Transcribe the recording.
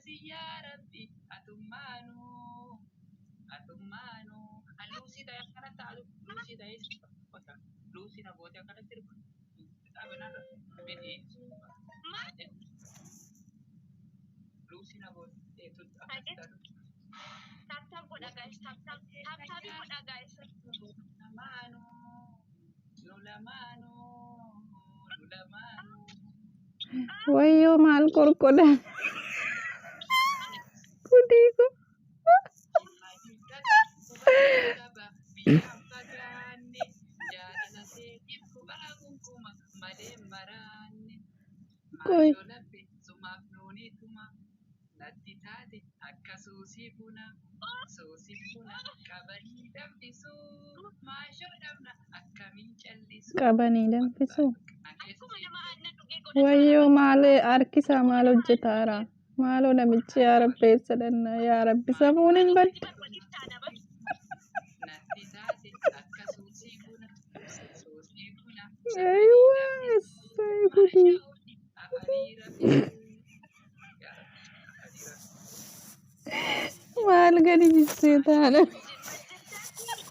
يا ربي أتمانو أتمانو لوسي دا كانت تعلو لوسي دا لوسي نبوتي كانت تربى أبنا من إيه لوسي نبوتي tap godha guys tap godha guys lamano lulamano lulamano Wayyo maal korkoda kudiku biyyaan fagaanne jaalala seetiif kubaagumkuma malee maraanne koy maashoo labbe sumaaf nuunituma natti taate akka suusii buna qabanii danfisu maashoo dhabna akkamiin callisu qabanii danfisu wayyo maal harkisa maal hojjetaara maaloo namichi yaa rabbi eessadhanna yaa rabbi safuun hin baddu natti taate akka suusii buna aywa sai kudi afanii raffisu maal gadi jissee taana